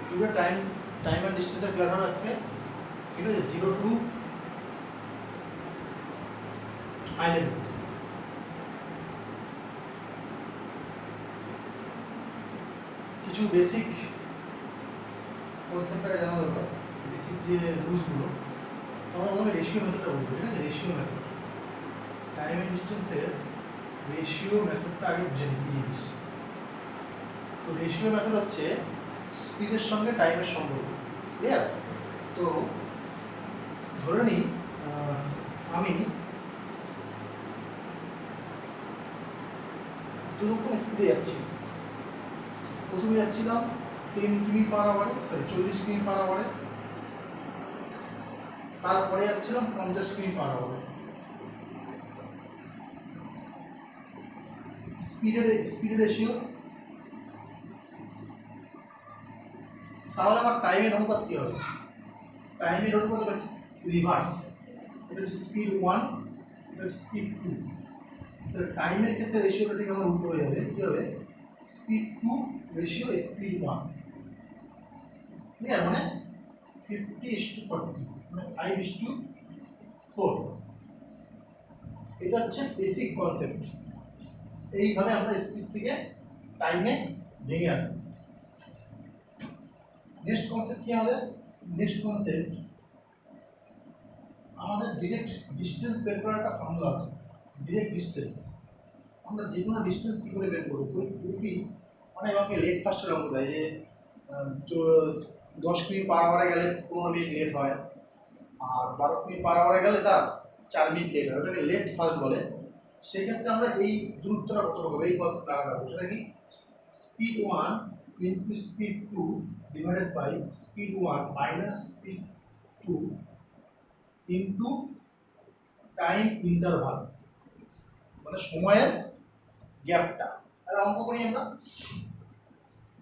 দুটো টাইম আর ডিস্টেন্সের প্ল্যানার আসবে, ঠিক আছে, 0 টু হাই লেভেল। কিছু বেসিক কনসেপ্টটাকে জানা দরকার, বেসিক যে রুলসগুলো। আমরা প্রথমে রেশিও মেথডটা বলবো, ঠিক আছে, রেশিও মেথড। টাইম এন্ড ডিস্টেন্সের রেশিও মেথডটা আগে বুঝে নিই কি জিনিস। তো রেশিও মেথড হচ্ছে স্পিডের সঙ্গে টাইমের সম্পর্ক, ক্লিয়ার? তো ধরে নিই আমি দুরকম স্পিডে যাচ্ছি। প্রথমে যাচ্ছিলাম 10 কিমি পার আওয়ারে, সরি 40 কিমি পার আওয়ারে, তারপরে যাচ্ছিলাম 50 কিমি পার আওয়ারে। স্পিড রেশিও, তাহলে আমার টাইমের অনুপাত কি হবে? টাইমের অনুপাত হবে রিভার্স, এটা হচ্ছে স্পিড 1, এটা হচ্ছে স্পিড 2। তাহলে টাইমের ক্ষেত্রে রেশিওটা ঠিক আমার উল্টো হয়ে যাবে, কি হবে? Speed 2 ratio speed 1, clear? মানে 50:40, মানে 5:4। এটা হচ্ছে বেসিক কনসেপ্ট। এইভাবে আমরা স্পিড থেকে টাইমে ভেঙে আনবো। নেক্সট কনসেপ্ট কি আমাদের? নেক্সট কনসেপ্ট আমাদের ডিরেক্ট ডিস্টেন্স বের করার একটা ফর্মুলা আছে। ডিরেক্ট ডিস্টেন্স, আমরা যে কোনো ডিস্টেন্স কী করে বের করবো? খুবই অনেক আমাকে লেট ফার্স্টের অঙ্ক দেয় যে তো 10 মিনিট পার আওয়ারে গেলে 15 মিনিট লেট হয়, আর 12 মিনিট পার আওয়ারে গেলে তার 4 মিনিট লেট হয়, ওটাকে লেট ফার্স্ট বলে। সেক্ষেত্রে আমরা এই দূরত্বটা কত হবে এই কনসেপ্ট লাগাবো, সেটা কি? Speed 1 into speed 2 divided by speed 1 minus speed 2 into time interval, মানে সময়ের গ্যাপটা। তাহলে অঙ্ক করি আমরা।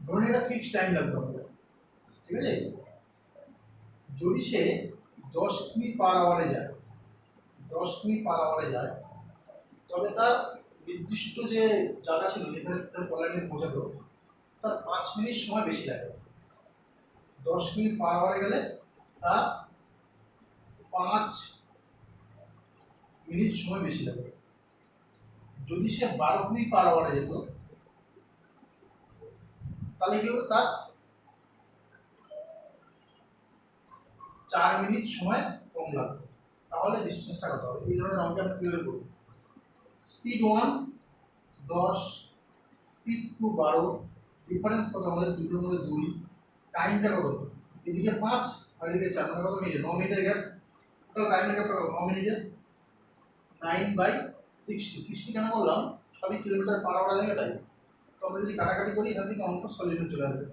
ধরুন এটা ফিক্সড টাইম লাগবে আমাদের, ঠিক আছে? যদি সে 10 মিনিট পার আওয়ারে যায়, 10 মিনিট পার আওয়ারে যায়, তবে তার নির্দিষ্ট যে জায়গা ছিল যেখানে তার কল্যাণে পৌঁছাতো, তার 5 মিনিট সময় বেশি লাগে। 10 মিনিট পার আওয়ারে গেলে তার 5 মিনিট সময় বেশি লাগে। যদি সে 12 মিনিট পার আওয়ারে যেত, তাহলে কি হতো? তার 4 মিনিট সময় কম লাগবে। তাহলে ডিস্টেন্সটা কত হবে? এই ধরনের অঙ্ক আমরা কিভাবে করব? স্পিড 1 10, স্পিড 2 12, ডিফারেন্স কত আমাদের? দুটোর মধ্যে 2, টাইমটা কত? এদিকে 5 আর এদিকে 4, মানে কত মিনিট? 9 মিনিটের গ্যাপ। টোটাল টাইমের গ্যাপটা কত? 9 মিনিটের 9/60। 60 কেন বললাম? সবই কিলোমিটার পার আওয়ারে লাগে তাই। তো আমরা যদি কাটাকাটি করি, এখান থেকে অঙ্ক সলিউশন চলে আসবে।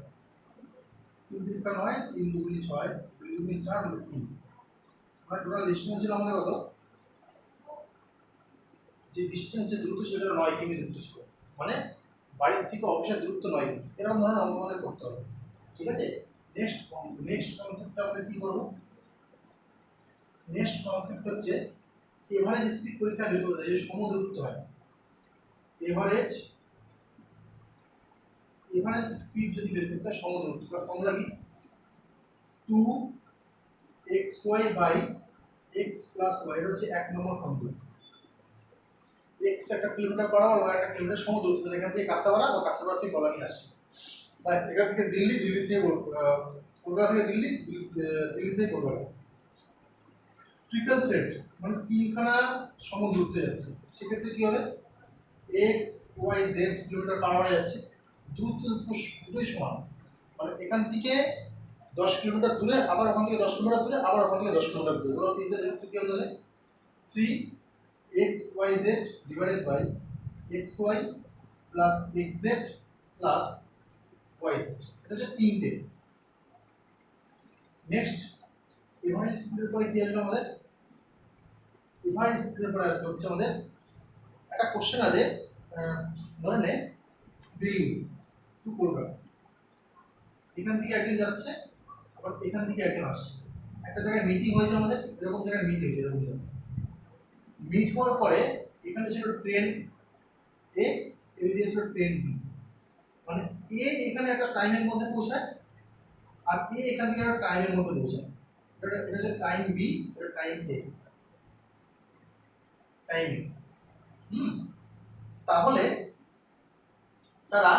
2 3 9, 3 2 6, 2 2 4, 3। মানে টোটাল ডিস্টেন্স ছিল আমাদের কত? যে ডিস্টেন্সের দূরত্ব সেটা 9 কিমি দূরত্ব ছিল, মানে বাড়ির থেকে অফিসের দূরত্ব 9 কিমি। এরকম ধরনের অঙ্ক আমাদের করতে হবে, ঠিক আছে? নেক্সট কনসেপ্টটা আমাদের কি করব? নেক্সট কনসেপ্ট হচ্ছে এভারেজ স্পিড পরীক্ষা বের করতে, যে সম দূরত্ব হয়। এভারেজ স্পিড যদি বের করতে হয় সম দূরত্ব, তার ফর্মুলা কি? 2xy by x plus y, এটা হচ্ছে 1 নম্বর ফর্মুলা। x একটা কিলোমিটার পার আওয়ার, y একটা কিলোমিটার সম দূরত্ব। এখান থেকে কাঁচাপাড়া বা কাঁচাপাড়া থেকে কল্যাণী আসছে, বা এখান থেকে দিল্লি, দিল্লি থেকে কলকাতা থেকে দিল্লি, দিল্লি থেকে কলকাতা। ট্রিপল থ্রেড, মানে তিনখানা সম দূরত্বে যাচ্ছে। সেক্ষেত্রে কি হবে? x y z kilometre per আওয়ারে যাচ্ছে, দূরত্ব দুটোই সমান। মানে এখান থেকে 10 কিলোমিটার দূরে, আবার ওখান থেকে 10 কিলোমিটার দূরে, আবার ওখান থেকে 10 কিলোমিটার দূরে। ওগুলো তিনটে দূরত্ব কি হলো? 3xyz divided by xy plus xz plus yz, এটা হচ্ছে তিনটে। নেক্সট এভারেজ স্পিডের পরে কি আসবে আমাদের? এভারেজ স্পিডের পরে হচ্ছে আমাদের একটা কোশ্চেন আছে, ধরে নে দিল্লি টু কলকাতা, এখান থেকে একজন যাচ্ছে, আবার এখান থেকে একজন আসছে। একটা জায়গায় মিটিং হয়েছে আমাদের, এরকম জায়গায় মিট হয়েছে, এরকম জায়গায় মিট হওয়ার পরে এখানে ছিল ট্রেন এ, এদিকে ছিল ট্রেন বি। মানে এ এখানে একটা টাইমের মধ্যে পৌঁছায়, আর এ এখান থেকে একটা টাইমের মধ্যে বোঝায়। এটা হচ্ছে টাইম বি, এটা টাইম এ, টাইম। তাহলে তারা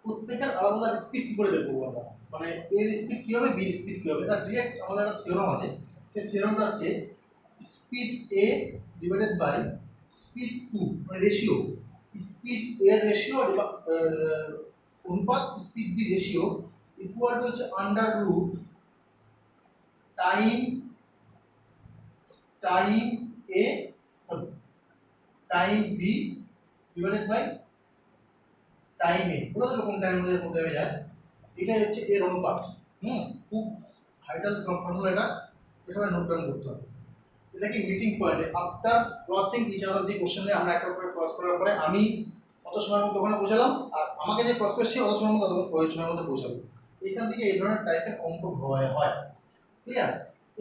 প্রত্যেকের আলাদা আলাদা স্পিড কি করে বের করবো আমরা, মানে এর স্পিড কি হবে, বির স্পিড কি হবে, এটা ডিরেক্ট আমাদের একটা থিওরাম আছে। সেই থিওরামটা হচ্ছে speed A divided by speed two, মানে রেশিও, স্পিড এর রেশিও অনুপাত speed B ratio equal to হচ্ছে under root time time A sorry time B divided by time A. বলে দিল কোন টাইম মধ্যে কোন টাইমে যায়, এটাই হচ্ছে এর অনুপাত। খুব ভাইটাল ফর্মুলা এটা, এভাবে নোট ডাউন করতে হবে। এটা কি meeting point, after crossing each other the question, আমরা একটা করে ক্রস করার পরে আমি কত সময়ের মধ্যে ওখানে পৌঁছালাম, আর আমাকে যে ক্রস করছে কত সময়ের মধ্যে ওই সময়ের মধ্যে পৌঁছাবো। এখান থেকে এই ধরনের টাইপের অঙ্ক হয়। ক্লিয়ার?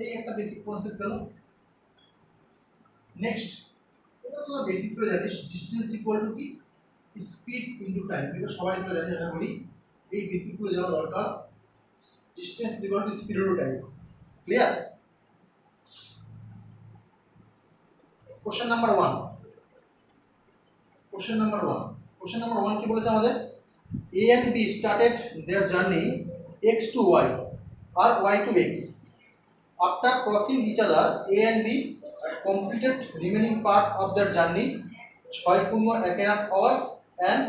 এই একটা বেসিক কনসেপ্ট গেল। নেক্সট, এটা তো বেসিক তো জানিস, ডিসটেন্স ইকুয়াল টু কি, স্পিড ইনটু টাইম, এটা সবাই তো জানে, এটা বলি এই বেসিকগুলো জানা দরকার। Distance equal to speed into time. Clear? Question number 1, question number 1, question number 1 কি বলেছে আমাদের, A and B started their journey x to y or y to x. After crossing each other, A and B completed remaining part of their journey 6.1 hours and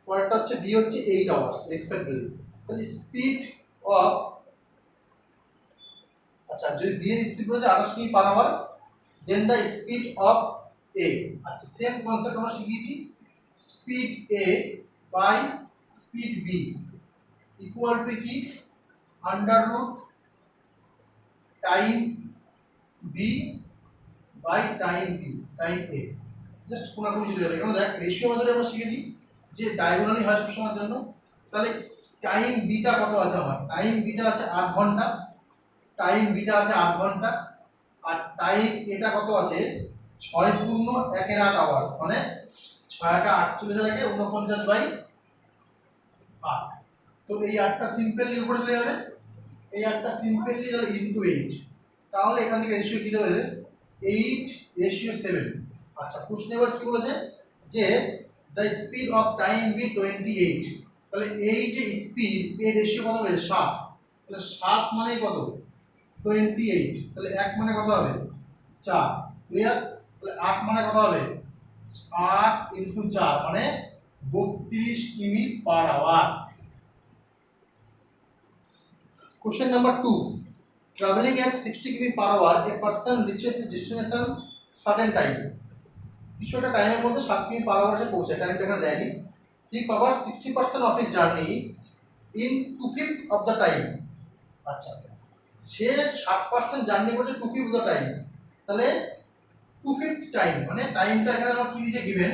পরেরটা হচ্ছে B হচ্ছে 8 hours respectively. তাহলে speed of, আচ্ছা যদি B এর speed বলেছে 28 কিমি per hour, then the speed of A, আচ্ছা সেম কনসেপ্ট আমরা শিখিয়েছি, speed A by speed B equal to কি, under root time B by time B, time A। Just কোনাকুনি চলে যাবে, এখানে দেখ রেশিও মেথডে আমরা শিখেছি যে ডায়াগোনালি হয় সবসময়ের জন্য। তাহলে টাইম বিটা কত আছে আমার, টাইম বিটা আছে 8 ঘন্টা, টাইম বিটা আছে 8 ঘন্টা, আর টাইম এটা কত আছে 6.1 আওয়ার্স, মানে 6টা 48 লাগে 49 বাই 8। তো এই 8টা সিম্পলি উপরে চলে যাবে, এই 8টা সিম্পলি তাহলে ইনটু 8, তাহলে এখান থেকে রেশিও কি হবে 8:7। আচ্ছা প্রশ্ন এবার কি বলেছে যে the speed of time be 28, তাহলে এই যে স্পিড এর রেশিও কত হবে 7, তাহলে 7 মানে কত 28, তাহলে 1 মানে কত হবে 4। ক্লিয়ার? তাহলে 8 মানে কত হবে 8 ইনটু 4 মানে 32 কিমি per hour. Question number 2. Traveling at 60 km per hour, a person reaches his destination certain time. কিছু একটা টাইমের মধ্যে 7 কিমি পার আওয়ার এসে পৌঁছায়, টাইমটা এখানে দেয়নি। He covers 60% of his journey in 2/5 of the time. আচ্ছা সে 60% জার্নি করছে 2/5 of the time, তাহলে 2/5 টাইম মানে টাইমটা এখানে আমার কি দিয়েছে গিভেন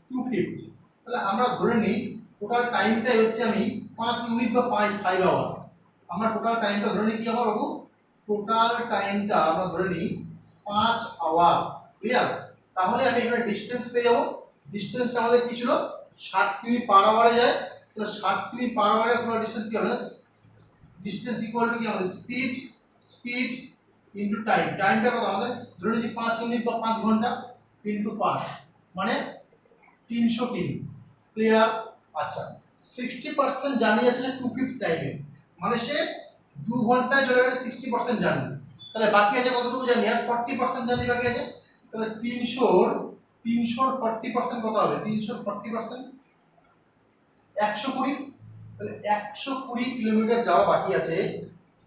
2/5, তাহলে আমরা ধরে নিই টোটাল টাইমটাই হচ্ছে আমি 5 ইউনিট বা 5 আওয়ার্স। আমরা টোটাল টাইমটা ধরে নিই কি আমার বাবু, টোটাল টাইমটা আমরা ধরে নিই 5 আওয়ার। ক্লিয়ার? তাহলে আমি এখানে ডিসটেন্স পেয়ে যাবো, ডিসটেন্সটা আমাদের কি ছিল 60 কিমি পার আওয়ারে যায়, তাহলে 60 কিমি পার আওয়ারে টোটাল ডিসটেন্স কি হবে, ডিসটেন্স ইকুয়াল টু কি আমাদের স্পিড, স্পিড ইনটু টাইম, টাইমটা কত আমাদের ধরে নিচ্ছি 5 ইউনিট বা 5 ঘন্টা ইনটু 5 মানে 300 কিমি। ক্লিয়ার? আচ্ছা 60% জার্নি আছে 2/5 টাইমে, মানে সে 2 ঘন্টায় চলে গেছে 60% জার্নি, তাহলে বাকি আছে কতটুকু জার্নি, আর 40% জার্নি বাকি আছে। তাহলে 300 40% কত হবে, 300 40% 120, তাহলে 120 কিলোমিটার যাওয়া বাকি আছে।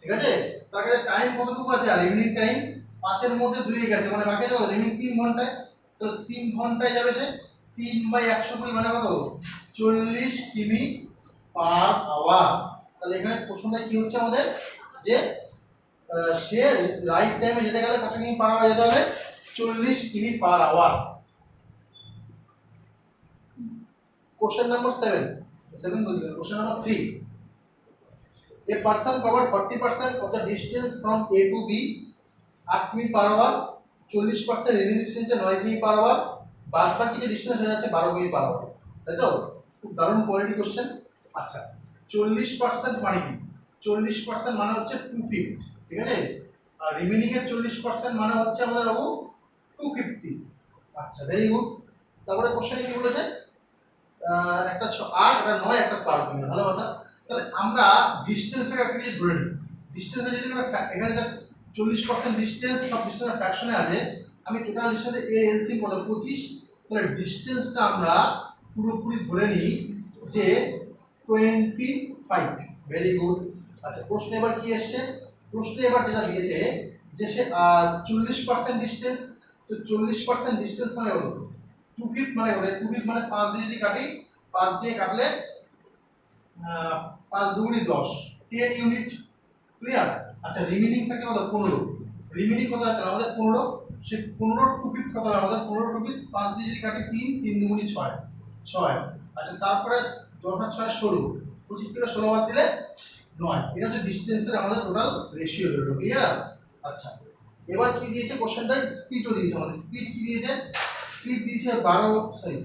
ঠিক আছে? তার কাছে টাইম কতটুকু আছে, আর রিমেনিং টাইম 5 এর মধ্যে 2 গেছে, মানে বাকি আছে রিমেনিং 3 ঘন্টায়। তো 3 ঘন্টায় যাবে সে 3/120 মানে কত 40 কিমি পার আওয়ার। তাহলে এখানে প্রশ্নটা কি হচ্ছে আমাদের যে সে রাইট টাইমে যেতে গেলে কত কিমি পার আওয়ার যেতে হবে, 40 কিমি পার আওয়ার। কোশ্চেন নাম্বার 7 বলবেন। Question number 3, a person covered 40% of the distance from A to B 8 কিমি পার আওয়ার, 40% রিমেনিং ডিসটেন্স 9 কিমি পার আওয়ার, বাদ বাকি যে ডিসটেন্স হয়ে যাচ্ছে 12 কিমি পার আওয়ার। তাই তো? খুব দারুণ কোয়ালিটি কোশ্চেন। আচ্ছা 40% মানে কি 40% মানে হচ্ছে 250, ঠিক আছে। আর রিমেনিং এর 40% মানে হচ্ছে আমাদের বাবু 250। আচ্ছা, ভেরি গুড। তারপরে কোশ্চেনে কি বলেছে, একটা 8 একটা 9 একটা 12, ভালো কথা। তাহলে আমরা ডিসটেন্সটাকে একটা কিছু ধরে নিই। ডিসটেন্সে যদি এখানে 40% ডিসটেন্স, সব ডিসটেন্স ফ্র্যাকশনে আছে, আমি টোটাল ডিসটেন্সে এ এলসিএম কত 25, তাহলে ডিসটেন্সটা আমরা পুরোপুরি ধরে নিই যে 25। Very good. আচ্ছা, প্রশ্ন এবার কি এসছে, প্রশ্নে এবার যেটা দিয়েছে যে সে 40% ডিসটেন্স, তো 40% ডিসটেন্স মানে হলো 2 ফিট, মানে হলো 2 ফিট মানে 5 দিয়ে যদি কাটি, 5 দিয়ে কাটলে 5 দুগুণে 10, 10 ইউনিট, ক্লিয়ার। আচ্ছা, রিমেনিং থাকে কত 15, রিমেনিং কত আছে আমাদের 15, সে 15 2 ফিট কত হবে আমাদের 15 2 ফিট, 5 দিয়ে যদি কাটি 3, 3 দুগুণে 6, 6। আচ্ছা, তারপরে 10 আর 6 16, 25 থেকে 16 বাদ দিলে 9। এটা হচ্ছে ডিসটেন্সের আমাদের টোটাল রেশিও হলো, ক্লিয়ার। আচ্ছা, এবার কি দিয়েছে কোশ্চেনটা, স্পিডও দিয়েছে আমাদের। স্পিড কি দিয়েছে, স্পিড দিয়েছে 12, সরি,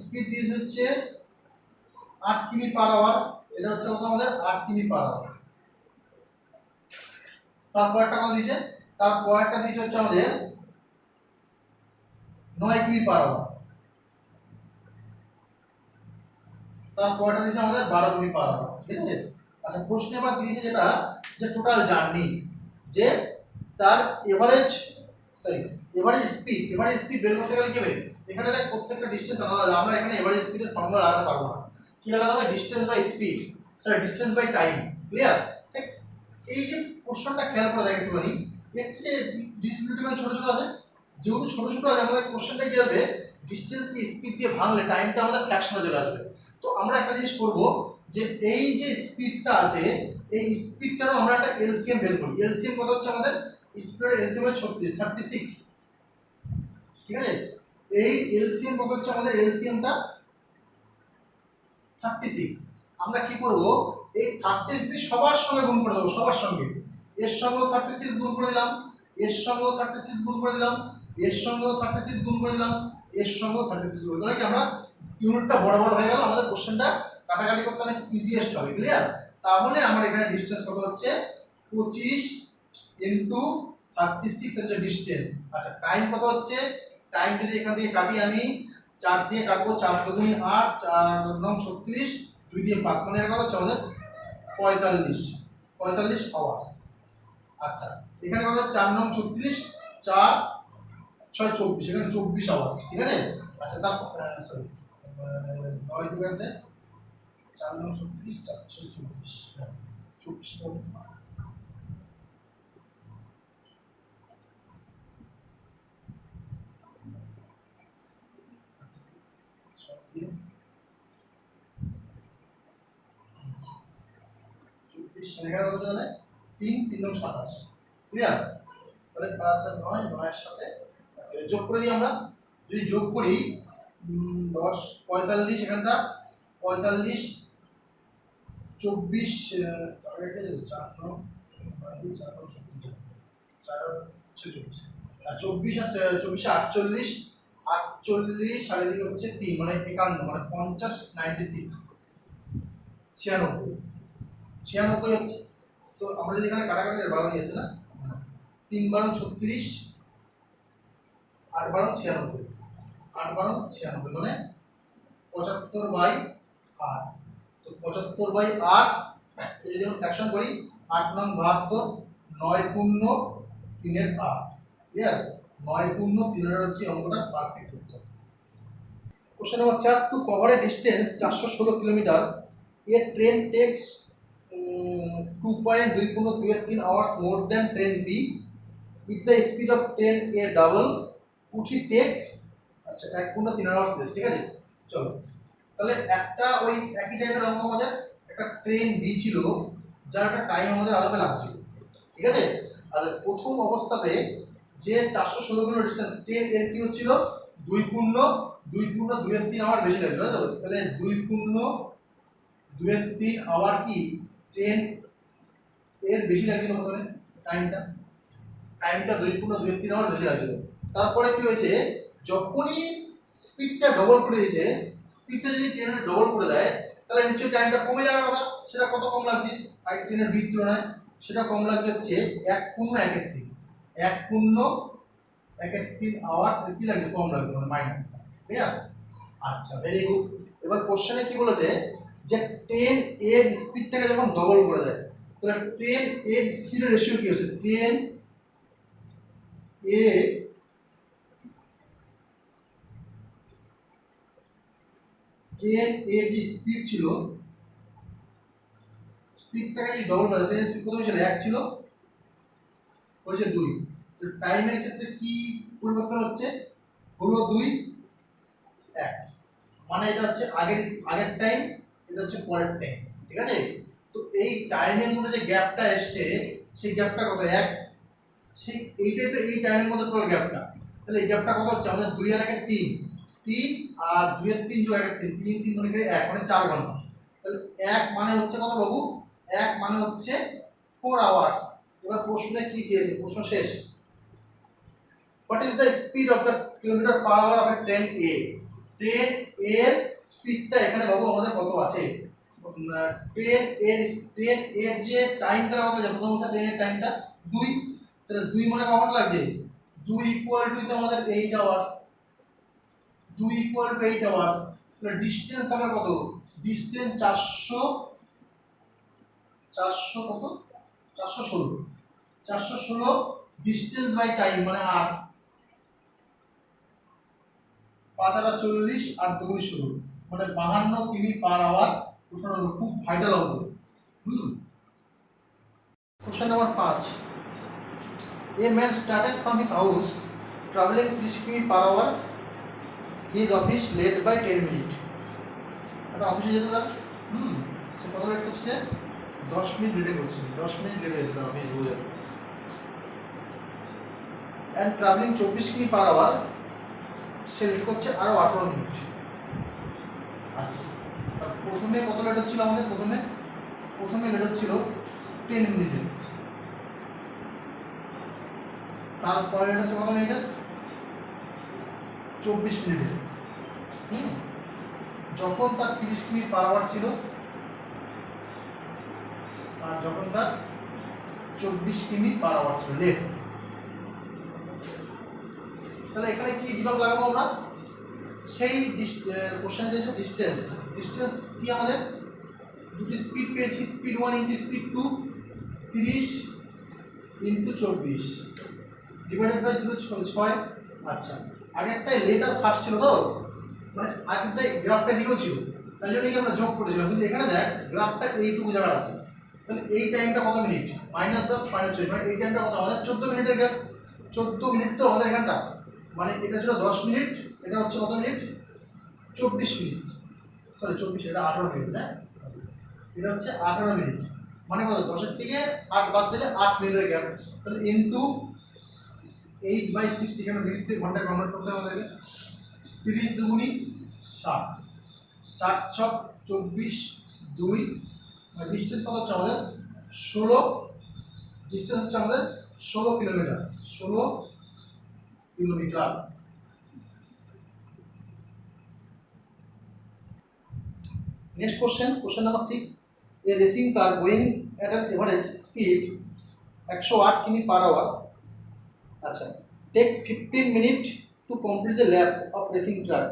স্পিড দিয়েছে হচ্ছে 8 কিমি পার আওয়ার। এটা হচ্ছে আমাদের 8 কিমি পার আওয়ার। তারপরটা কত দিয়েছে, তারপরটা দিয়েছে হচ্ছে আমাদের 9 কিমি পার আওয়ার। তারপরটা দিয়েছে আমাদের 12 কিমি পার আওয়ার, ঠিক আছে। আচ্ছা, প্রশ্নে এবার দিয়েছে যেটা, যে টোটাল জার্নি, যে তার এভারেজ, সরি, এভারেজ স্পিড বের করতে গেলে কি হবে, এখানে দেখ প্রত্যেকটা ডিসটেন্স আলাদা। আমরা এখানে এভারেজ স্পিডের ফর্মুলা লাগাতে পারবো না। কি লাগাতে হবে, distance by speed, sorry distance by time, clear. এই যে কোশ্চেনটা খেয়াল করে দেখ একটুখানি, এর থেকে ডিসপ্লিট মানে ছোট ছোট আছে, যেহেতু ছোট ছোট আছে আমাদের কোশ্চেনটা কি হবে, ডিসটেন্সকে স্পিড দিয়ে ভাঙলে টাইমটা আমাদের ফ্র্যাকশনে চলে আসবে। তো আমরা একটা জিনিস করব, যে এই যে স্পিডটা আছে, এই স্পিডটারও আমরা একটা এলসিএম বের করি। এলসিএম কত হচ্ছে আমাদের, স্পিডের এলসিএম হচ্ছে 36, ঠিক আছে। এই এলসিএম কত হচ্ছে আমাদের, এলসিএমটা 36। আমরা কি করব, এই 36 সবার সঙ্গে গুণ করে দেব, সবার সঙ্গে। এর সঙ্গেও 36 গুণ করে দিলাম, এর সঙ্গেও 36 গুণ করে দিলাম, এর সঙ্গেও 36 গুণ করে দিলাম, এর সঙ্গেও 36 গুণ করে দিলাম। কি আমরা ইউনিটটা বড় বড় হয়ে গেল, আমাদের কোশ্চেনটা কাটাকাটি করতে অনেক ইজিয়েস্ট হবে, ক্লিয়ার। তাহলে আমার এখানে ডিসটেন্স কত হচ্ছে, 25 ইনটু 36 এর যে ডিসটেন্স। আচ্ছা, টাইম কত হচ্ছে, টাইম যদি এখান থেকে কাটি আমি 4 দিয়ে কাটবো, 4 দুগুণে 8, 4 9 36, 2 দিয়ে 5, মানে এটা কত হচ্ছে আমাদের 45 আওয়ার্স। আচ্ছা, এখানে কত 4 9 36, 4 6 24, এখানে 24 আওয়ার্স, ঠিক আছে। আচ্ছা, তারপর সরি 9 দিয়ে কাটলে 4 9 36, 4 6 24, হ্যাঁ 24 হবে। এখানে কত হলে 3 3 9 27, ক্লিয়ার। তাহলে 5 আর 9, 9 এর সাথে যোগ করে দিই আমরা। যদি যোগ করি 10 45, এখানটা 45 24, রেখে দেব 4 9 4 9 4 26, আর 24 আর 24 48, 48 সাড়ে দিকে হচ্ছে 3, মানে 51, মানে 50 96, 96 হচ্ছে। তো আমরা যদি এখানে কাটাকাটি 12 দিয়েছে না, 3 12 36, 8 12 96, 8 12 96, মানে 75/8। তো 75/8 এই যদি আমরা ফ্র্যাকশন করি, 8 9 72, 9 পূর্ণ 3 এর 8, ক্লিয়ার। 9 পূর্ণ 3 এর হচ্ছে অঙ্কটা পারফেক্ট উত্তর। Question number 4, to cover A distance 416 kilometre, A train text 2.2 hours more than train B. If the speed of train A double, would it take, আচ্ছা 1.3 hours দিয়েছে, ঠিক আছে। চলো, তাহলে একটা ওই একই টাইপের অঙ্ক আমাদের, একটা ট্রেন বি ছিল যার একটা টাইম আমাদের আলাদা লাগছিল, ঠিক আছে। আর প্রথম অবস্থাতে যে 416 কিলোমিটার ডিসটেন্স, ট্রেন এর কি হচ্ছিল 2.2 আওয়ার বেশি লাগবে, তাহলে 2.2 আওয়ার কি ট্রেন এর বেশি লাগছিল প্রথমে, টাইমটা 2.2 আওয়ার বেশি লাগছিল। তারপরে কি হয়েছে, যখনই স্পিডটা ডবল করে দিয়েছে, স্পিডটা যদি ট্রেনের ডবল করে দেয়, তাহলে নিশ্চয়ই টাইমটা কমে যাওয়ার কথা। সেটা কত কম লাগছে আই ট্রেনের বির তুলনায়? সেটা কম লাগছে হচ্ছে 1.1 1.1 আওয়ার্স কি লাগছে, কম লাগবে, মানে মাইনাস। ক্লিয়ার? আচ্ছা, ভেরি গুড। এবার কোশ্চেনে কি বলেছে যে ট্রেন এর স্পিডটাকে যখন ডবল করে দেয়, তাহলে ট্রেন এর স্পিডের রেশিও কি হচ্ছে? ট্রেন এ এর যে স্পিড ছিল, স্পিডটাকে যদি ডবল করে দেয়, স্পিড প্রথমে ছিল 1 ছিল, হয়েছে 2। তো টাইমের ক্ষেত্রে কি পরিবর্তন হচ্ছে? হলো 2 1, মানে এটা হচ্ছে আগের টাইম, এটা হচ্ছে পরের টাইম। ঠিক আছে? তো এই টাইমের মধ্যে যে গ্যাপটা এসছে, সেই গ্যাপটা কত? 1। সেই এইটাই তো এই টাইমের মধ্যে টোটাল গ্যাপটা। তাহলে এই গ্যাপটা কত হচ্ছে? আমাদের 2 আর 1 3, 3 আর 2 এর 3 যোগ 1 3, 3 3 মানে 1, মানে 4 ঘন্টা। তাহলে 1 মানে হচ্ছে কত বাবু? 1 মানে হচ্ছে 4 আওয়ার্স। এবার প্রশ্নে কি চেয়েছে? প্রশ্ন শেষ। What is the speed of the kilometer per hour of a train A? Train এর স্পিডটা এখানে বাবু আমাদের কত আছে? ট্রেন এর যে টাইমটা আমরা যখন বলতে ট্রেনের টাইমটা 2, তাহলে 2 মানে কত লাগছে? 2 ইকুয়াল টু তো আমাদের 8 আওয়ার্স। 2 equal to 8 hours. তাহলে ডিসটেন্স আমার কত? ডিসটেন্স 400 কত? 416। 416 ডিসটেন্স বাই টাইম মানে 8। 5 আর 40, 8 দুগুণ 16, মানে 52 কিমি পার আওয়ার। প্রশ্ন খুব ভাইটাল হবে। Question number 5. A man started from his house traveling 30 km per hour. His office late by 10 minutes. এটা অফিসে যেতে তার সে কত লেট করছে? 10 মিনিট লেটে করছে। 10 মিনিট লেটে যেতে তার অফিস বুঝে। And traveling 24 km per hour, say late করছে আরো 18 মিনিট। আচ্ছা, প্রথমে কত লেট হচ্ছিল আমাদের? প্রথমে লেট হচ্ছিল 10 মিনিটে। তারপরে লেট হচ্ছে কত মিনিটে? 24 মিনিটে। যখন তার 30 কিমি পার আওয়ার ছিল, আর যখন তার 24 কিমি পার আওয়ার ছিল লেট। তাহলে এখানে কি বিভাগ লাগাবো আমরা? সেই কোশ্চেনে যে ডিসটেন্স কি আমাদের? দুটি স্পিড পেয়েছি, speed 1 into speed 2, 30 into 24 divided by 0.6। আচ্ছা, আগেরটাই লেট আর ফাস্ট ছিল তো, মানে আগেরটাই গ্রাফটা দিকেও ছিল, তাই জন্য কি আমরা যোগ করেছিলাম। কিন্তু এখানে দেখ গ্রাফটা এইটুকু জায়গা আছে, তাহলে এই টাইমটা কত মিনিট? -10 -40, মানে এই টাইমটা কত আমাদের? 14 মিনিটের গ্যাপ। 14 মিনিট তো আমাদের এখানটা, মানে এটা ছিল 10 মিনিট, এটা হচ্ছে কত মিনিট? 24 মিনিট। সরি 24, এটা 18 মিনিট। হ্যাঁ, এটা হচ্ছে 18 মিনিট, মানে কত? 10 এর থেকে 8 বাদ দিলে 8 মিনিটের গ্যাপ। তাহলে ইনটু 8/60, এখানে মিনিট থেকে ঘন্টা কনভার্ট করতে হবে আমাদেরকে। 30 দুগুণি 60, 4 ছক 24, 2, ডিসটেন্স কত হচ্ছে আমাদের? 16। ডিসটেন্স হচ্ছে আমাদের 16 kilometre. 16 kilometre. Next question number 6. A racing car going at an average speed 108 km per hour, আচ্ছা, takes 15 minutes to complete the lap of racing track.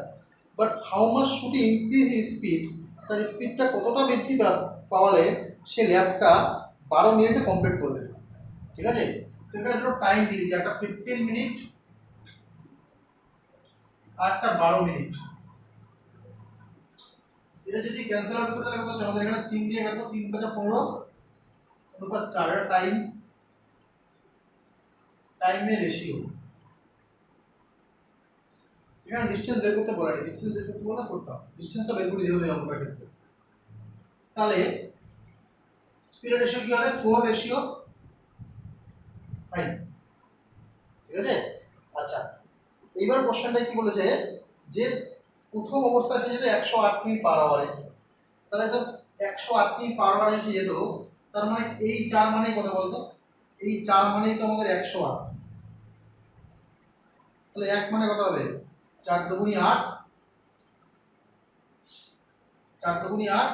But how much should he increase his speed? তার স্পিডটা কতটা বৃদ্ধি পাওয়ালে সে ল্যাপটা 12 মিনিটে complete করবে? ঠিক আছে? তো এখানে ধরো টাইম দিয়ে দিই, একটা 15 মিনিট আর একটা 12 মিনিট। এটা যদি ক্যান্সেল আউট করতে তাহলে কত হচ্ছে? আমাদের এখানে 3 দিয়ে কাটবো, 3 5 15 অনুপাত 4, এটা টাইমের রেশিও। এখানে ডিসটেন্স বের করতে বলা, ডিসটেন্স বের করতে বলা করতে হবে, ডিসটেন্সটা বের করে দিয়ে হবে অঙ্কের ক্ষেত্রে। তাহলে স্পিডের রেশিও কি হবে? 4:5। ঠিক আছে? আচ্ছা, এইবার কোশ্চেনটা কি বলেছে যে প্রথম অবস্থায় সে যদি 108 কিমি পার আওয়ারে, তাহলে তো 108 কিমি পার আওয়ারে যদি যেত, তার মানে এই 4 মানেই কত বলতো? এই 4 মানেই তো আমাদের 108। তাহলে 1 মানে কত হবে? 4 দুগুণি 8, 4 দুগুণি 8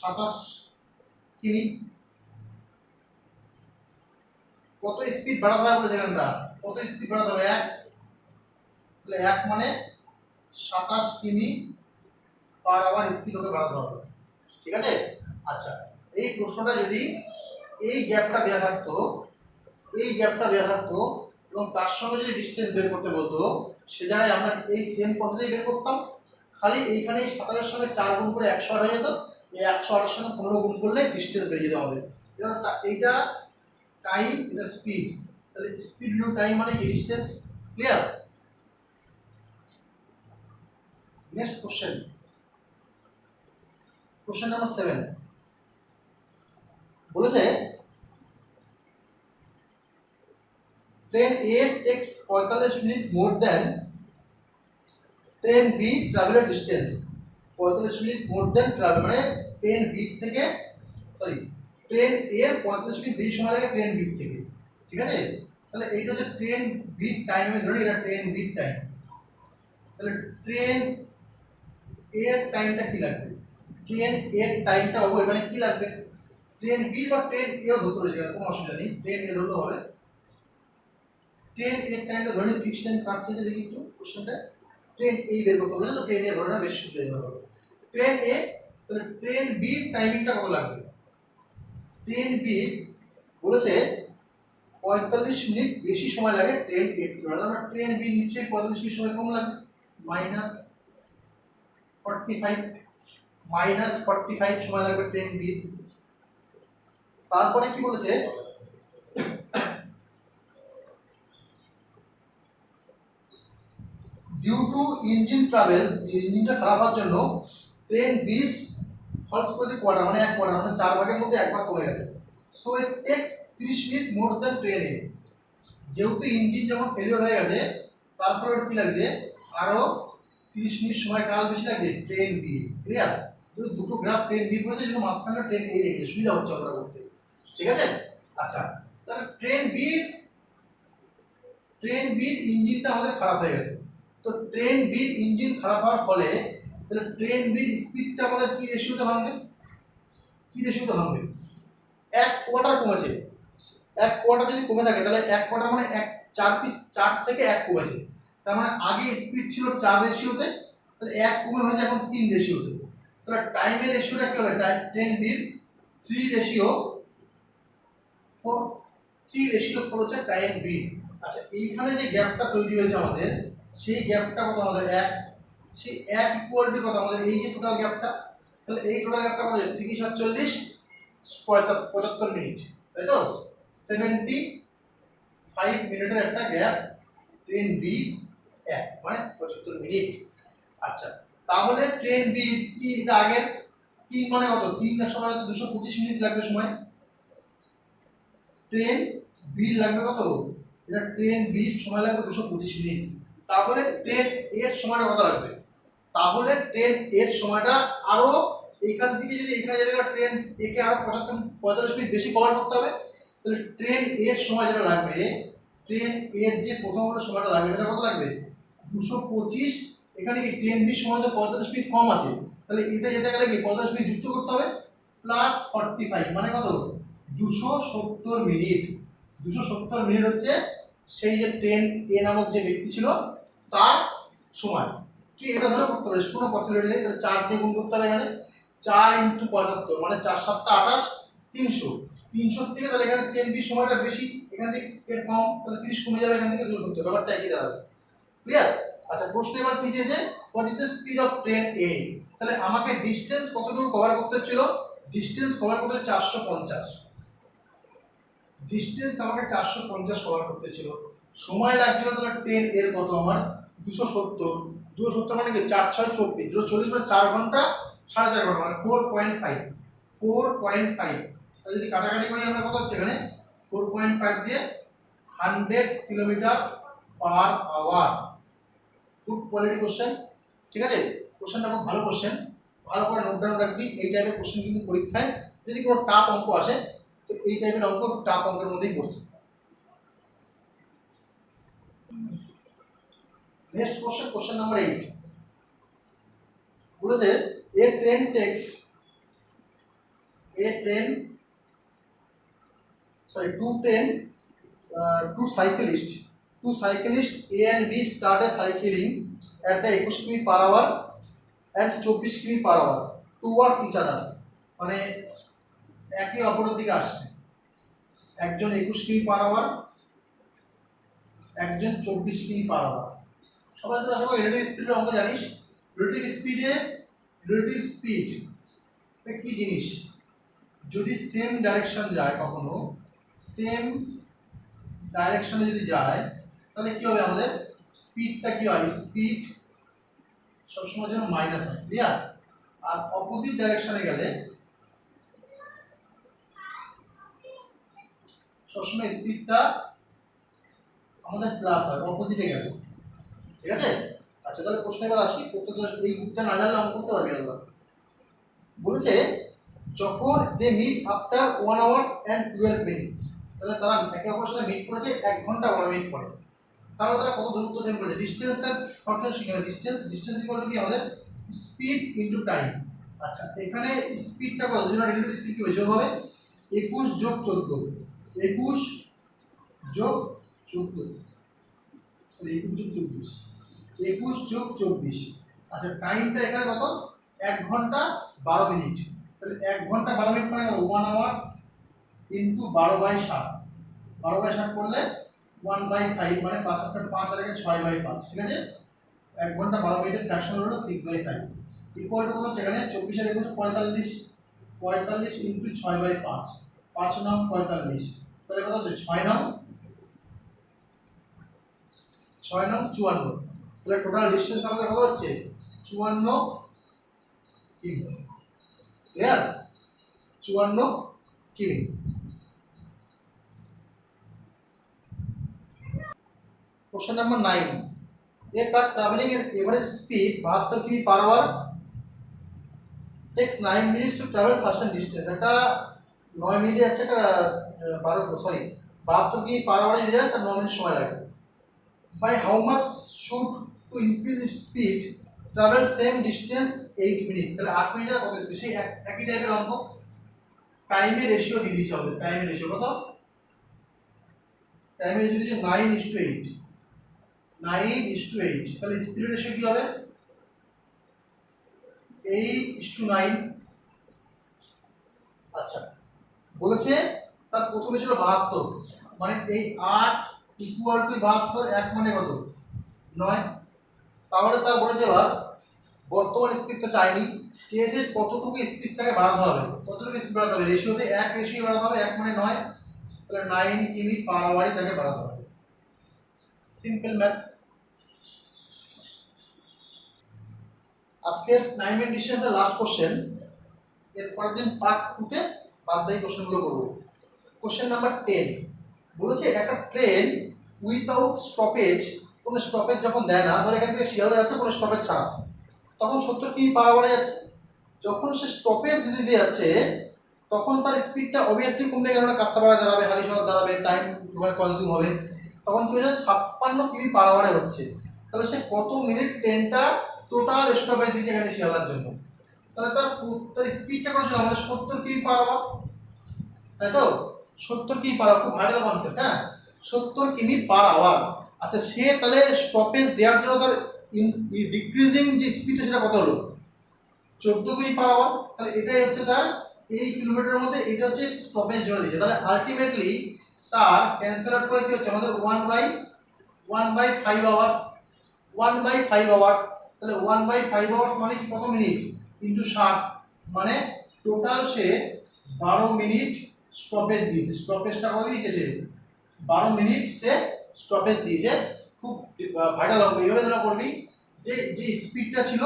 27 কিমি। কত স্পিড বাড়াতে হবে বলেছেন আমরা, কত স্পিড বাড়াতে হবে 1, তাহলে 1 মানে 27 কিমি পার আওয়ার স্পিড ওকে বাড়াতে হবে, ঠিক আছে। আচ্ছা, এই প্রশ্নটা যদি এই গ্যাপটা দেওয়া থাকতো, এই গ্যাপটা দেওয়া থাকতো এবং তার সঙ্গে যদি ডিসটেন্স বের করতে বলতো, সে জায়গায় আমরা এই সেম প্রসেসেই বের করতাম, খালি এইখানে 27 এর সঙ্গে 4 গুণ করে 108 হয়ে যেত, এই 108 এর সঙ্গে 15 গুণ করলে ডিসটেন্স বেরিয়ে যেত আমাদের। এইটা টাইম, এটা স্পিড, তাহলে স্পিড ইনটু টাইম মানে কি distance, clear. Next question, question number 7 বলেছে train A takes 45 minute more than train B ট্রাভেলের distance. 45 minute more than travel মানে ট্রেন B থেকে, সরি, ট্রেন A এর 45 মিনিট বেশি সময় লাগে ট্রেন B থেকে, ঠিক আছে। তাহলে এইটা হচ্ছে ট্রেন B টাইম, আমি ধরি এটা ট্রেন B টাইম, তাহলে ট্রেন A এর টাইমটা কি লাগবে, ট্রেন A এর টাইমটা হবে এখানে কি লাগবে, ট্রেন B বা ট্রেন A ও ধরতে হবে, কোনো অসুবিধা নেই, ট্রেন A ধরতে হবে। ট্রেন এর টাইমটা ধরে নিই, ফিক্সড টাইম কাটছে যে দেখি একটু কোশ্চেনটা, ট্রেন এই বের করতে হবে, তো ট্রেন এ ধরে না বেশি সুবিধা হবে। ট্রেন এ, তাহলে ট্রেন বি টাইমিংটা কত লাগবে, ট্রেন বি বলেছে 45 মিনিট বেশি সময় লাগে ট্রেন এ তুলনায়, আমরা ট্রেন বি নিশ্চয়ই 45 মিনিট সময় কম লাগবে, -45, -45 সময় লাগবে ট্রেন বি। তারপরে কি বলেছে, ডিউ টু ইঞ্জিন ট্রাভেল, ইঞ্জিনটা খারাপ হওয়ার জন্য ট্রেন 20 ফলস করেছে কোয়ার্টার, মানে 1 কোয়ার্টার, মানে 4 ভাগের মধ্যে 1 ভাগ কমে গেছে। So it takes 30 minute more than train A. যেহেতু ইঞ্জিন যখন ফেলিওর হয়ে গেছে, তারপরে কি লাগছে, আরো 30 মিনিট সময় কাল বেশি লাগছে ট্রেন বি, ক্লিয়ার। দুটো গ্রাফ ট্রেন বি করেছে, যেন মাঝখানে ট্রেন এ রেখেছে, সুবিধা হচ্ছে আমরা করতে, ঠিক আছে। আচ্ছা, তাহলে ট্রেন বির ইঞ্জিনটা আমাদের খারাপ হয়ে গেছে, তো ট্রেন বির ইঞ্জিন খারাপ হওয়ার ফলে তাহলে ট্রেন বির স্পিডটা আমাদের কি রেশিওতে ভাঙবে, কি রেশিওতে ভাঙবে, 1 কোয়ার্টার কমেছে, 1 কোয়ার্টার যদি কমে থাকে তাহলে 1 কোয়ার্টার মানে 4 থেকে 1 কমেছে, তার মানে আগে স্পিড ছিল 4 রেশিওতে, তাহলে 1 কমে হয়েছে এখন 3 রেশিওতে, তাহলে টাইমের রেশিওটা কি হবে, ট্রেন বির 3 রেশিও 4, 3 রেশিও 4 হচ্ছে টাইম বি। আচ্ছা, এইখানে যে গ্যাপটা তৈরি হয়েছে আমাদের, সেই গ্যাপটা কত আমাদের 1, সেই 1 ইকুয়াল টু কত আমাদের এই যে টোটাল গ্যাপটা, তাহলে এই টোটাল গ্যাপটা আমাদের 30 আর 40 75 মিনিট, তাই তো 75 মিনিটের একটা গ্যাপ ট্রেন বি 1 মানে 75 মিনিট। আচ্ছা, তাহলে ট্রেন বি কি, এটা আগের 3 মানে কত, 3 এর সময় হয়তো 225 মিনিট লাগবে সময়, ট্রেন বি লাগবে কত, এটা ট্রেন বি সময় লাগবে 225 মিনিট, তাহলে ট্রেন এর সময়টা কত লাগবে, তাহলে ট্রেন এর সময়টা আরো এইখান থেকে যদি এখানে যেতে ট্রেন একে আরো 45 মিনিট বেশি কভার করতে হবে, তাহলে ট্রেন এর সময় যেটা লাগবে, ট্রেন এর যে প্রথম সময়টা লাগবে এটা কত লাগবে 225, এখানে কি ট্রেন বি সময় তো 45 মিনিট কম আছে, তাহলে এতে যেতে গেলে কি 45 মিনিট যুক্ত করতে হবে প্লাস 45 মানে কত 270 মিনিট। 270 মিনিট হচ্ছে সেই যে ট্রেন এ নামক যে ব্যক্তি ছিল তার সময়, কি এটা ধরে করতে পারিস, কোনো পসিবিলিটি নেই, তাহলে 4 দিয়ে গুণ করতে হবে, এখানে 4 × 75 মানে 4 7 28, 300, 300 থেকে তাহলে এখানে ট্রেন বি সময়টা বেশি, এখান থেকে এর কম, তাহলে 30 কমে যাবে, এখান থেকে 270, ব্যাপারটা একই দাঁড়াবে, ক্লিয়ার। আচ্ছা, প্রশ্ন এবার কি চেয়েছে, what is the speed of train A, তাহলে আমাকে ডিসটেন্স কতটুকু কভার করতে ছিল, ডিসটেন্স কভার করতে 450, ডিসটেন্স আমাকে 450 কভার করতে ছিল, সময় লাগছিল তাহলে ট্রেন এর কত আমার 270, 270 মানে কি 4 6 24, 40 মানে 4 ঘন্টা 4.5 ঘন্টা মানে 4.5, 4.5, তাহলে যদি কাটাকাটি করি আমরা কত হচ্ছে এখানে 4.5 দিয়ে 100 kilometre per hour. Good quality question, ঠিক আছে, কোশ্চেনটা খুব ভালো কোশ্চেন, ভালো করে নোট ডাউন রাখবি, এই টাইপের কোশ্চেন কিন্তু পরীক্ষায় যদি কোনো টাফ অঙ্ক আসে তো এই টাইপের অঙ্ক টাফ অঙ্কের মধ্যেই পড়ছে। নেক্সট কোশ্চেন, কোশ্চেন নাম্বার 8 বলেছে a train takes two cyclists A and B started cycling at the 21 কিমি per hour and 24 কিমি per hour towards each other, মানে একে অপরের দিকে আসছে, একজন 21 কিমি per hour, একজন 24 কিমি per hour। সবাই তো আসলে রিলেটিভ স্পিডের অঙ্ক জানিস। রিলেটিভ স্পিড কি জিনিস, যদি সেম ডাইরেকশন যায়, কখনো সেম ডাইরেকশনে যদি যায় তাহলে কি হবে, আমাদের স্পিডটা কি হয়, স্পিড সবসময় যেন মাইনাস হয়, ক্লিয়ার। আর অপোজিট ডাইরেকশনে গেলে সবসময় স্পিডটা আমাদের প্লাস হয় অপোজিটে গেলে, ঠিক আছে। আচ্ছা তাহলে প্রশ্ন এবার আসি, করতে তো এই বুকটা না জানলে আমি করতে পারবি না। বলেছে যখন they meet after 1 hours and 12 minutes, তাহলে তারা একে অপরের সাথে মিট করেছে 1 ঘন্টা 12 মিনিট পরে, তাহলে তারা কত দূরত্ব অতিক্রম করেছে, ডিসটেন্স আর শর্টনেস শিখে, ডিসটেন্স ইকুয়াল টু কি আমাদের স্পিড ইনটু টাইম। আচ্ছা এখানে স্পিডটা কত, যেটা রিলেটিভ স্পিড কি হবে, যোগ হবে 21 যোগ 14, 21 যোগ 14, সরি 21 যোগ 24, 21 যোগ 24। আচ্ছা টাইমটা এখানে কত, 1 ঘন্টা 12 মিনিট, তাহলে 1 ঘন্টা 12 মিনিট মানে 1 আওয়ার্স ইনটু 12/7, 12/7 করলে 1/5, মানে 5 আর 5 আর 6/5, ঠিক আছে। 1 ঘন্টা 12 মিনিটের ফ্র্যাকশন হলো 6/5 ইকুয়াল টু কত, সেখানে 24 আর 21 45, 45 ইনটু 6/5, 5 নং 45, তাহলে কত হচ্ছে 6 নং 54, তাহলে টোটাল ডিসটেন্স আমাদের কত হচ্ছে 54 কিমি, ক্লিয়ার, 54 কিমি। क्वेश्चन नंबर 9, एक car travelling at average speed 72 किमी per hour takes 9 minutes to travel certain distance, এটা 9 মিনিট আছে, এটা 72 কিমি পার আওয়ারে যদি যায় তার 9 মিনিট সময় লাগে। By how much should to increase its speed travel same distance 8 minute, তাহলে 8 মিনিট কত স্পিড, সেই একই টাইপের অঙ্ক, টাইমের রেশিও দিয়ে দিয়েছে আমাদের, টাইমের রেশিও কত, টাইমের রেশিও দিয়েছে 9:8, 9:8, তাহলে স্পিড রেশিও কি হবে 8:9। আচ্ছা বলেছে তার প্রথমে ছিল 72, মানে এই 8 ইকুয়াল টু 72, 1 মানে কত 9, তাহলে তার বলেছে এবার বর্তমান স্পিডটা চাইনি, চেয়েছে কতটুকু স্পিডটাকে বাড়াতে হবে, কতটুকু স্পিড বাড়াতে হবে, রেশিওতে 1 রেশিও বাড়াতে হবে, 1 মানে 9, তাহলে 9 কিমি পার আওয়ারে তাকে বাড়াতে হবে, সিম্পল ম্যাথ। আজকের 9 মিনিট ডিসটেন্সের লাস্ট কোশ্চেন, এর পরের দিন পার্ট 2 তে বাদবাকি কোশ্চেনগুলো করব। কোশ্চেন নাম্বার 10 বলেছে একটা ট্রেন উইদাউট স্টপেজ, কোনো স্টপেজ যখন দেয় না, ধর এখান থেকে শিয়ালদা যাচ্ছে কোনো স্টপেজ ছাড়া, তখন 70 কিমি পার আওয়ারে যাচ্ছে। যখন সে স্টপেজ দিতে যাচ্ছে তখন তার স্পিডটা অবভিয়াসলি কমবে, কারণ কাস্টমার দাঁড়াবে, হালি শহর দাঁড়াবে, টাইম ওখানে কনজিউম হবে, তখন কি হচ্ছে 56 কিমি পার আওয়ারে হচ্ছে। তাহলে সে কত মিনিট ট্রেনটা টোটাল স্টপেজ দিচ্ছে এখানে শিয়ালদার জন্য, তাহলে তার স্পিডটা কত ছিল আমাদের 70 কিমি পার আওয়ার, তাই তো 70 কিমি পার আওয়ার, খুব ভাইটাল কনসেপ্ট, হ্যাঁ 70 কিমি পার আওয়ার। আচ্ছা সে তাহলে স্টপেজ দেওয়ার জন্য তার ডিক্রিজিং যে স্পিডটা সেটা কত হলো 14 কিমি পার আওয়ার, তাহলে এটাই হচ্ছে তার এই কিলোমিটারের মধ্যে, এটা হচ্ছে স্টপেজ জন্য দিয়েছে। তাহলে আলটিমেটলি স্টার ক্যান্সেল আউট করে কি হচ্ছে আমাদের 1/5 আওয়ার্স, 1/5 আওয়ার্স, তাহলে 1/5 আওয়ার্স মানে কি কত মিনিট ইনটু 60, মানে টোটাল সে 12 মিনিট স্টপেজ দিয়েছে, স্টপেজটা কত দিয়েছে সে 12 মিনিট সে স্টপেজ দিয়েছে। খুব ভাইটাল অঙ্ক, এইভাবে ধরা করবি যে যে স্পিডটা ছিল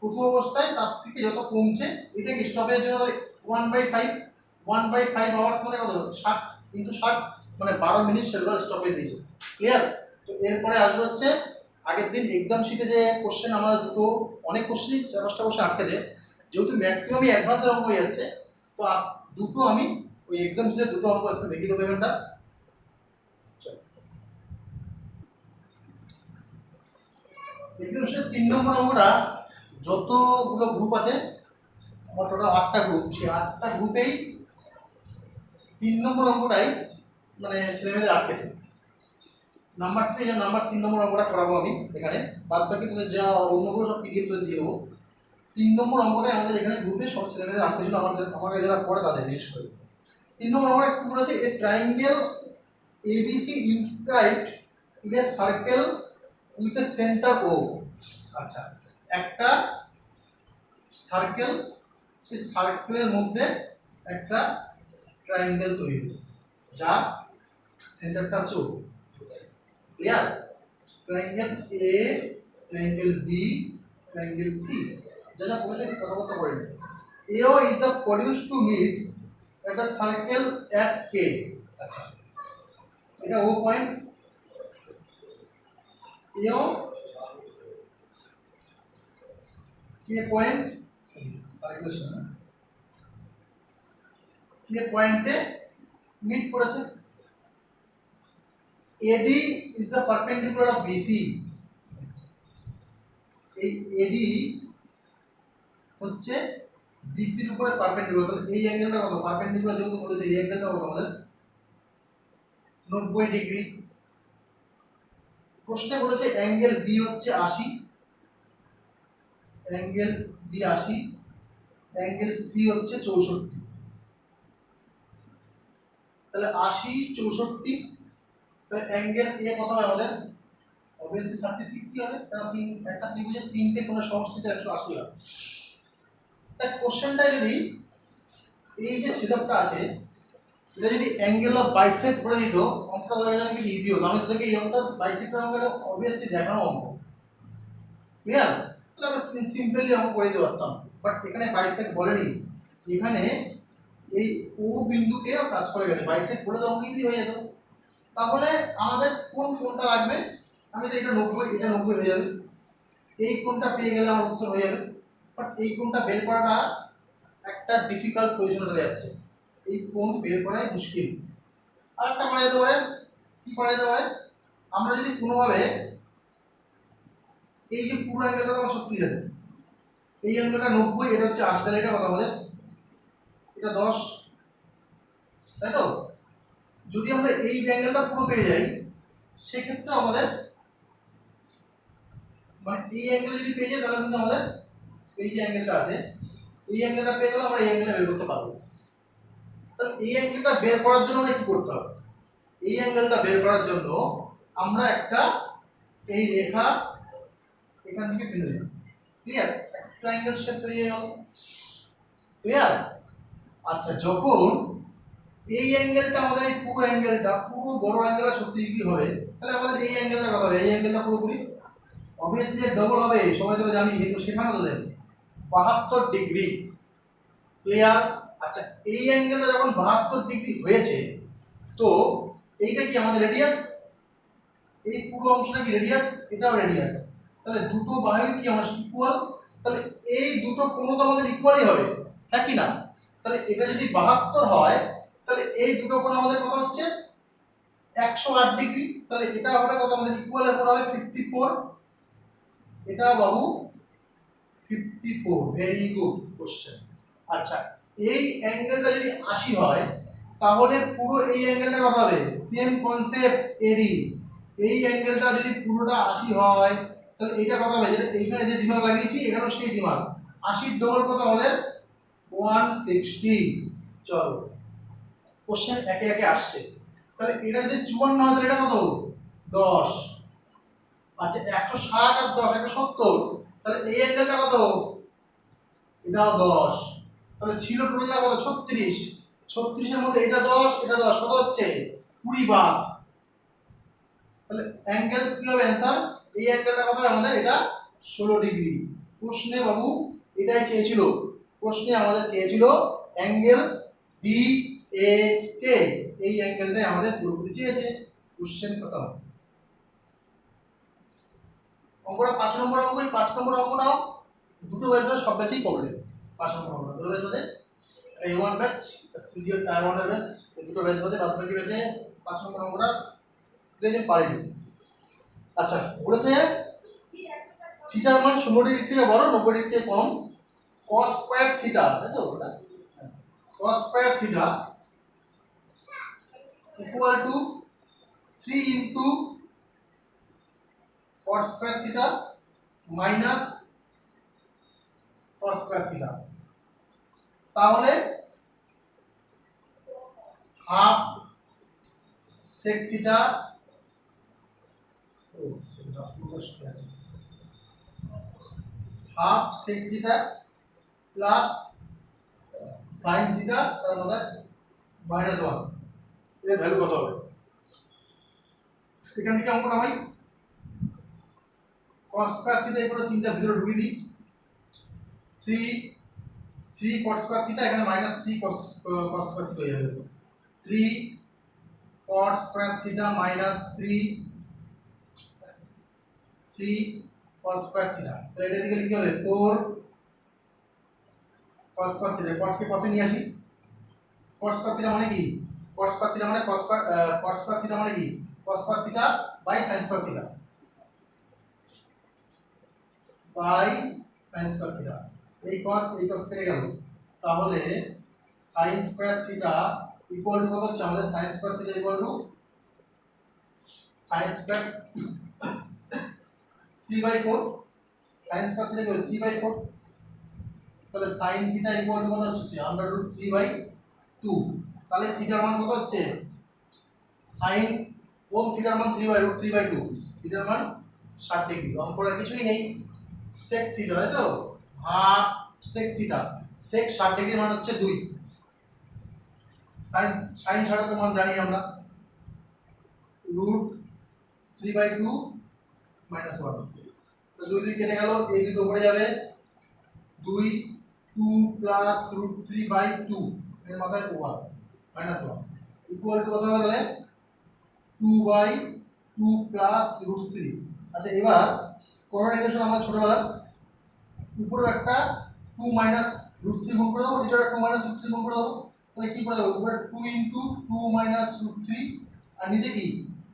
প্রথম অবস্থায় তার থেকে যত কমছে, এটাকে স্টপেজ জন্য 1/5 আওয়ার্স মানে কত 60 ইনটু 60, মানে 12 মিনিট সেলুলার স্টপেজ দিয়েছে, ক্লিয়ার। তো এরপরে আসবে হচ্ছে আগের দিন এক্সাম শিটে যে কোশ্চেন আমাদের দুটো, অনেক কোশ্চেনই 4-5টা কোশ্চেন আটকেছে, যেহেতু ম্যাক্সিমামই অ্যাডভান্সের অঙ্ক হয়ে যাচ্ছে, তো আজ দুটো আমি ওই এক্সাম শিটে দুটো অঙ্ক আজকে দেখিয়ে দেবো পেমেন্টটা। এক্সাম শিটের 3 নম্বর অঙ্কটা, যতগুলো গ্রুপ আছে আমার টোটাল 8টা গ্রুপ, সেই 8টা গ্রুপেই 3 নম্বর অঙ্কটাই মানে ছেলেমেয়েদের আটকেছে। নাম্বার 3 আর নাম্বার 3 নম্বর অঙ্কটা করাবো আমি এখানে, বাদ বাকি তোদের যা অন্যগুলো সব পিডিএফ তোদের দিয়ে দেবো। 3 নম্বর অঙ্কটাই আমাদের এখানে গ্রুপে সব ছেলেমেয়েদের আটকে ছিল, আমাদের যারা পড়ে তাদের বিশেষ করে। 3 নম্বর অঙ্কটা কি বলেছে, a triangle ABC inscribed in a circle with a center O। আচ্ছা, একটা সার্কেল, সেই সার্কেলের মধ্যে একটা ট্রায়াঙ্গেল তৈরি হয়েছে যার সেন্টারটা হচ্ছে O। Clear? Triangle A, triangle B, triangle C, যেটা বলেছে কথা বলেন। AO is the produced to meet at a circle at K। আচ্ছা, এটা O point, AO K point, circulation K পয়েন্টে মিট করেছে। AD is the perpendicular of BC। এই AD হচ্ছে BC এর উপরে পারপেন্ডিকুলার, তাহলে এই অ্যাঙ্গেলটা কত? পারপেন্ডিকুলার যেহেতু বলেছে, এই অ্যাঙ্গেলটা কত আমাদের? 90 ডিগ্রি। প্রশ্নে বলেছে অ্যাঙ্গেল B হচ্ছে 80, অ্যাঙ্গেল B 80, অ্যাঙ্গেল C হচ্ছে 64। তাহলে 80 64, তাহলে অ্যাঙ্গেল A কত হবে আমাদের? অবভিয়াসলি 36 হবে, কারণ একটা ত্রিভুজের তিনটে কোণের সমষ্টিতে 180 হয়। তাই কোশ্চেনটা যদি এই যে ছেদকটা আছে এটা যদি অ্যাঙ্গেল অফ বাইসেক্ট করে দিত, অঙ্কটা ধরে গেলে বেশি ইজি হতো। আমি তোদেরকে এই অঙ্কটা বাইসেক্টের অঙ্ক অবভিয়াসলি দেখানো অঙ্ক, ক্লিয়ার? তাহলে আমরা সিম্পলি অঙ্ক করে দিতে পারতাম, বাট এখানে বাইসেক্ট বলেনি, এখানে এই ও বিন্দুকে কাজ করে গেছে, বাইসেক্ট বলে তো অঙ্ক ইজি হয়ে যেত। তাহলে আমাদের কোনটা লাগবে? আমি তো এটা 90 হয়ে যাবে, এই কোণটা পেয়ে গেলে আমার উত্তর হয়ে যাবে। বাট এই কোণটা বের করাটা একটা ডিফিকাল্ট পজিশনে চলে যাচ্ছে, এই কোণ বের করাই মুশকিল। আর একটা করা যেতে পারে, কি করা যেতে পারে, আমরা যদি কোনোভাবে এই যে পুরো অ্যাঙ্গেলটা আমার 36 আছে, এই অ্যাঙ্গেলটা 90, এটা হচ্ছে 80, তাহলে এটা কত আমাদের? এটা 10, তাই তো? যদি আমরা এই অ্যাঙ্গেলটা পুরো পেয়ে যাই, সেক্ষেত্রে আমাদের মানে এই অ্যাঙ্গেল যদি পেয়ে যাই, তাহলে কিন্তু আমাদের এই যে অ্যাঙ্গেলটা আছে, এই অ্যাঙ্গেলটা পেয়ে গেলে আমরা এই অ্যাঙ্গেলটা বের করতে পারবো। তাহলে এই অ্যাঙ্গেলটা বের করার জন্য আমরা কি করতে হবে? এই অ্যাঙ্গেলটা বের করার জন্য আমরা একটা এই রেখা এখান থেকে টেনে দেব, ক্লিয়ার? ট্রায়াঙ্গেল শেপ তৈরি হয়ে গেল, ক্লিয়ার? আচ্ছা, যখন এই অ্যাঙ্গেলটা আমাদের এই পুরো অ্যাঙ্গেলটা, পুরো বড় অ্যাঙ্গেলটা 36 ডিগ্রি হবে, তাহলে আমাদের এই অ্যাঙ্গেলটা কত হবে? এই অ্যাঙ্গেলটা পুরোপুরি অবভিয়াসলি ডবল হবে, সবাই তো জানি, কিন্তু সেখানে তো দেন 72 ডিগ্রি, ক্লিয়ার? আচ্ছা, এই অ্যাঙ্গেলটা যখন 72 ডিগ্রি হয়েছে, তো এইটা কি আমাদের রেডিয়াস, এই পুরো অংশটা কি রেডিয়াস, এটাও রেডিয়াস, তাহলে দুটো বাহু কি আমার ইকুয়াল, তাহলে এই দুটো কোণ তো আমাদের ইকুয়ালই হবে, হ্যাঁ কি না? তাহলে এটা যদি 72 হয়, তাহলে এই দুটো কোণ আমাদের কত হচ্ছে? 108 ডিগ্রি, তাহলে এটা হবে কত আমাদের? ইকুয়াল এখন হবে 54, এটা বাবু 54, ভেরি গুড কোশ্চেন। আচ্ছা, এই অ্যাঙ্গেলটা যদি 80 হয়, তাহলে পুরো এই অ্যাঙ্গেলটা কত হবে? সেম কনসেপ্ট এডি, এই অ্যাঙ্গেলটা যদি পুরোটা 80 হয়, তাহলে এটা কত হবে? যেটা এইখানে যে দিমাগ লাগিয়েছি, এখানেও সেই দিমাগ, 80 ডবল কত আমাদের? 160। চলো কোশ্চেন একে একে আসছে, তাহলে এটা যদি 54 হয়, তাহলে এটা কত? 10। আচ্ছা, 160 আর 10 170, তাহলে এই অ্যাঙ্গেলটা কত? এটাও 10, তাহলে ছিল টোটালটা কত? 36, 36 এর মধ্যে এটা 10 এটা 10, কত হচ্ছে? 20 বাদ, তাহলে অ্যাঙ্গেল কি হবে অ্যানসার? এই অ্যাঙ্গেলটা কত হবে আমাদের? এটা 16 ডিগ্রি। প্রশ্নে বাবু এটাই চেয়েছিল, প্রশ্নে আমাদের চেয়েছিল অ্যাঙ্গেল ডি এ কে, এই অ্যাঙ্গেলটাই আমাদের পুরোপুরি চেয়েছে। কোশ্চেন খতম। অঙ্কটা 5 নম্বর অঙ্ক, এই 5 নম্বর অঙ্কটাও দুটো ব্যাচ ধরে সব ব্যাচেই করবে। 5 নম্বর অঙ্ক দুটো ব্যাচ ধরে, এই ওয়ান ব্যাচ সিজিএল টায়ার 1 এর ব্যাচ, এই দুটো ব্যাচ ধরে বাদ বাকি ব্যাচে 5 নম্বর অঙ্কটা দুজন পারেনি। আচ্ছা, বলেছে থিটার মান 0 ডিগ্রি থেকে বড়, 90 ডিগ্রি থেকে কম, cos স্কয়ার থিটা, তাই তো? cos square theta equal to 3 into cot square theta minus cos square theta. তাহলে half sec theta half sec theta plus sin theta তার মধ্যে -1 এর ভ্যালু কত হবে? এখান থেকে অঙ্কটা হয় cos স্কয়ার থিটা এগুলো তিনটা ভিতরে ঢুকিয়ে দিই 3 cot স্কয়ার থিটা এখানে -3 cos স্কয়ার থিটা হয়ে যাবে 3 cot square theta -3 cos square theta. তাহলে এটা দিকে লিখতে হবে 4 cos স্কয়ার থিটা। cot কে পাশে নিয়ে আসি। cos স্কয়ার থিটা মানে কি? cos স্কয়ার থিটা মানে cos স্কয়ার থিটা মানে কি? cos square theta by sin square theta by sin square theta. এই cos কেটে গেল। তাহলে sin square theta equal to কত হচ্ছে আমাদের? sin square theta equal to sin square 3/4 sin square theta equal 3/4। তাহলে sin থিটা ইকুয়াল টু কত হচ্ছে? আমরা রুট 3/2। তাহলে থিটার মান কত হচ্ছে? sin কোণ থিটার মান 3/2। থিটার মান 60 ডিগ্রি। অঙ্কটা কিছুই নেই। sec থিটা তাই তো? Half sec theta. sec 60 degree মান হচ্ছে 2। sin 60 এর মান জানি আমরা রুট 3/2 -1। তো যদি কেটে গেল এই দুটো উপরে যাবে 2 2 প্লাস রুট 3/2 এর মাথায় 1 -1 ইকুয়াল টু কত হবে তাহলে? 2/2 প্লাস রুট 3। আচ্ছা এবার কোন ইকুয়েশন আমরা ছোটবেলা উপরে একটা 2 মাইনাস রুট 3 গুণ করে দেবো, নিচে একটা 2 মাইনাস রুট 3 গুণ করে দেবো। তাহলে কি করে দেবো? উপরে 2 ইনটু 2 মাইনাস রুট 3 আর নিচে কি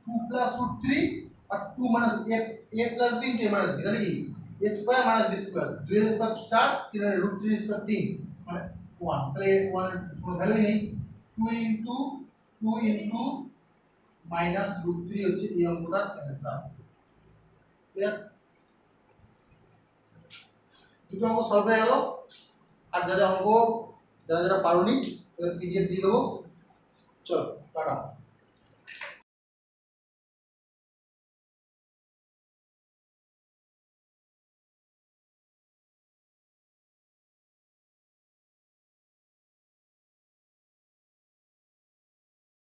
2 প্লাস রুট 3 আর 2 minus a plus b into a minus b। তাহলে কি a square minus b square. 2 এর স্কয়ার 4, 3 এর রুট 3 স্কয়ার 3 মানে 1। তাহলে 1 কোনো ভ্যালুই নেই। 2 ইনটু 2 ইনটু মাইনাস রুট 3 হচ্ছে এই অঙ্কটার অ্যানসার। ক্লিয়ার? দুটো অঙ্ক সলভ হয়ে গেল। আর যারা অঙ্ক যারা পারোনি তাদের পিডিএফ দিয়ে দেবো। চলো টাটা।